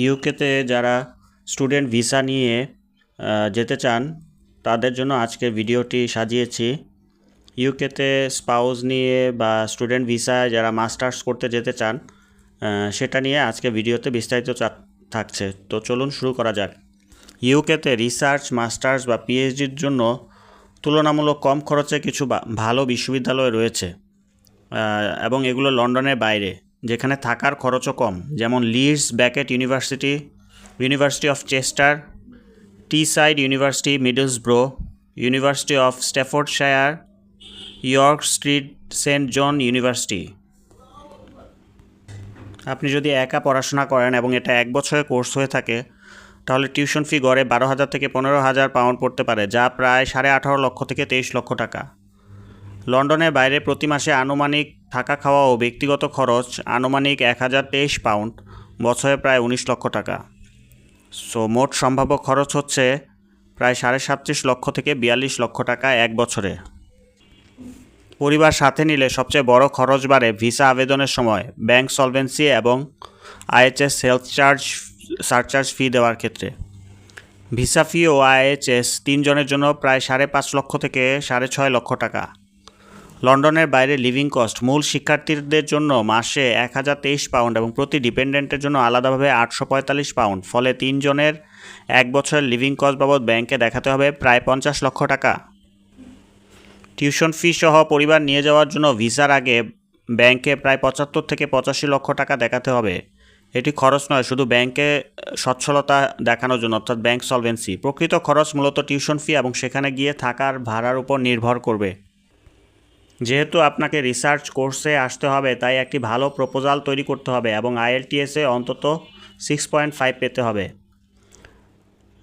ইউকেতে যারা student visa নিয়ে যেতে চান তাদের জন্য আজকের ভিডিওটি সাজিয়েছি। ইউকেতে স্পাউস নিয়ে বা স্টুডেন্ট ভিসায় যারা মাস্টার্স করতে যেতে চান সেটা নিয়ে আজকে ভিডিওতে বিস্তারিত থাকছে। তো চলুন শুরু করা যাক। ইউকেতে রিসার্চ মাস্টার্স বা পিএইচডির জন্য তুলনামূলক কম খরচে কিছু ভালো বিশ্ববিদ্যালয় রয়েছে এবং এগুলো লন্ডনের বাইরে, যেখানে থাকার খরচও কম, যেমন Leeds Beckett University, University of Chester, Teesside University Middlesbrough, University of Staffordshire, York Street Saint John University. আপনি যদি একা পড়াশোনা করেন এবং এটা 1 বছরের কোর্স হয়ে থাকে তাহলে টিউশন ফি গড়ে 12,000 থেকে 15,000 পাউন্ড পড়তে পারে, যা প্রায় 18.5 লক্ষ থেকে 23 লক্ষ টাকা। লন্ডনের বাইরে প্রতি মাসে আনুমানিক থাকা খাওয়া ও ব্যক্তিগত খরচ আনুমানিক 1023 পাউন্ড, বছরে প্রায় 19 লক্ষ টাকা। মোট সম্ভাব্য খরচ হচ্ছে প্রায় 37.5 লক্ষ থেকে 42 লক্ষ টাকা 1 বছরে। পরিবার সাথে নিলে সবচেয়ে বড় খরচ বাড়ে ভিসা আবেদনের সময়, ব্যাংক সলভেন্সি এবং আইএচএস হেলথ সারচার্জ ফি দেওয়ার ক্ষেত্রে। ভিসা ফি ও আইএচএস 3 জনের জন্য প্রায় 5.5 লক্ষ থেকে 6.5 লক্ষ টাকা। লন্ডনের বাইরে লিভিং কস্ট মূল শিক্ষার্থীদের জন্য মাসে 1023 পাউন্ড এবং প্রতি ডিপেন্ডেন্টের জন্য আলাদাভাবে 845 পাউন্ড, ফলে 3 জনের 1 বছরের লিভিং কস্ট বাবদ ব্যাংকে দেখাতে হবে প্রায় 50 লক্ষ টাকা। টিউশন ফি সহ পরিবার নিয়ে যাওয়ার জন্য ভিসার আগে ব্যাংকে প্রায় 75 থেকে 85 লক্ষ টাকা দেখাতে হবে। এটি খরচ নয়, শুধু ব্যাংকে সচ্ছলতা দেখানোর জন্য, অর্থাৎ ব্যাংক সলভেন্সি। প্রকৃত খরচ মূলত টিউশন ফি এবং সেখানে গিয়ে থাকার ভাড়ার উপর নির্ভর করবে। যেহেতু আপনাকে রিসার্চ কোর্সে আসতে হবে, তাই একটি ভালো প্রপোজাল তৈরি করতে হবে এবং আইএলটিএসে অন্তত 6.5 পেতে হবে।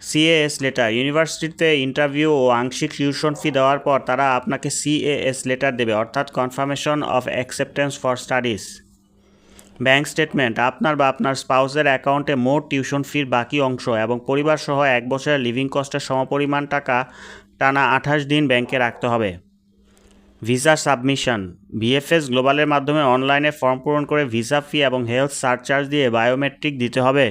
সিএএস লেটার, ইউনিভার্সিটিতে ইন্টারভিউ ও আংশিক টিউশন ফি দেওয়ার পর তারা আপনাকে সিএএস লেটার দেবে, অর্থাৎ confirmation of acceptance for studies. Bank statement, আপনার বা আপনার স্পাউসের অ্যাকাউন্টে মোট টিউশন ফির বাকি অংশ এবং পরিবার সহ 1 বছরের লিভিং কস্টের সমপরিমাণ টাকা টানা 28 দিন ব্যাংকে রাখতে হবে। ভিসা সাবমিশন, ভিএফএস গ্লোবালের মাধ্যমে অনলাইনে ফর্ম পূরণ করে ভিসা ফি এবং হেলথ সারচার্জ দিয়ে বায়োমেট্রিক দিতে হবে।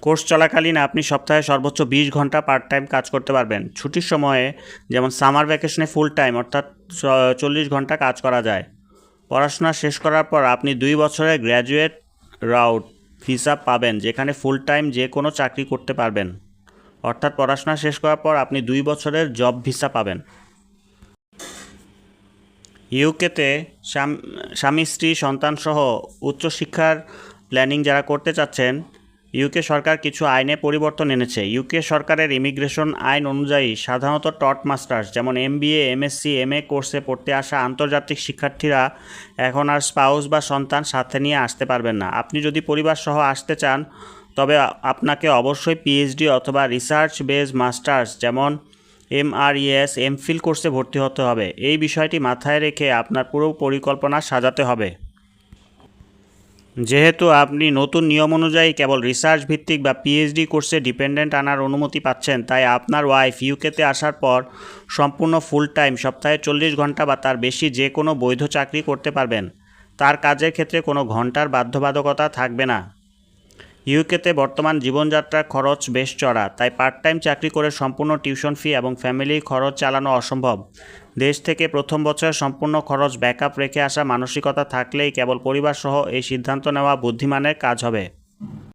কোর্স চলাকালীন আপনি সপ্তাহে সর্বোচ্চ 20 ঘন্টা পার্ট টাইম কাজ করতে পারবেন। ছুটির সময়ে, যেমন সামার ভ্যাকেশনে, ফুল টাইম অর্থাৎ 40 ঘন্টা কাজ করা যায়। পড়াশোনা শেষ করার পর আপনি 2 বছরের গ্র্যাজুয়েট রাউট ভিসা পাবেন, যেখানে ফুল টাইম যে কোনো চাকরি করতে পারবেন। অর্থাৎ পড়াশোনা শেষ করার পর আপনি 2 বছরের জব ভিসা পাবেন। ইউকেতে স্বামী স্ত্রী সন্তানসহ উচ্চশিক্ষার প্ল্যানিং যারা করতে চাচ্ছেন, ইউকে সরকার কিছু আইনে পরিবর্তন এনেছে। ইউকে সরকারের ইমিগ্রেশন আইন অনুযায়ী সাধারণত টট মাস্টার্স, যেমন এমবিএ, এমএসসি, এমএ কোর্সে পড়তে আসা আন্তর্জাতিক শিক্ষার্থীরা এখন আর স্পাউস বা সন্তান সাথে নিয়ে আসতে পারবেন না। আপনি যদি পরিবার সহ আসতে চান তবে আপনাকে অবশ্যই পিএইচডি অথবা রিসার্চ বেস মাস্টার্স, যেমন এমআরইএস, এমফিল কোর্সে ভর্তি হতে হবে। এই বিষয়টি মাথায় রেখে আপনার পুরো পরিকল্পনা সাজাতে হবে। যেহেতু আপনি নতুন নিয়ম অনুযায়ী কেবল রিসার্চ ভিত্তিক বা পিএইচডি কোর্সে ডিপেন্ডেন্ট আনার অনুমতি পাচ্ছেন, তাই আপনার ওয়াইফ ইউকেতে আসার পর সম্পূর্ণ ফুল টাইম, সপ্তাহে 40 ঘন্টা বা তার বেশি যে কোনো বৈধ চাকরি করতে পারবেন। তার কাজের ক্ষেত্রে কোনো ঘন্টার বাধ্যবাধকতা থাকবে না। ইউকেতে বর্তমান জীবনযাত্রার খরচ বেশ চড়া, তাই পার্ট টাইম চাকরি করে সম্পূর্ণ টিউশন ফি এবং ফ্যামিলির খরচ চালানো অসম্ভব। দেশ থেকে প্রথম বছরের সম্পূর্ণ খরচ ব্যাকআপ রেখে আসা মানসিকতা থাকলেই কেবল পরিবার সহ এই সিদ্ধান্ত নেওয়া বুদ্ধিমানের কাজ হবে।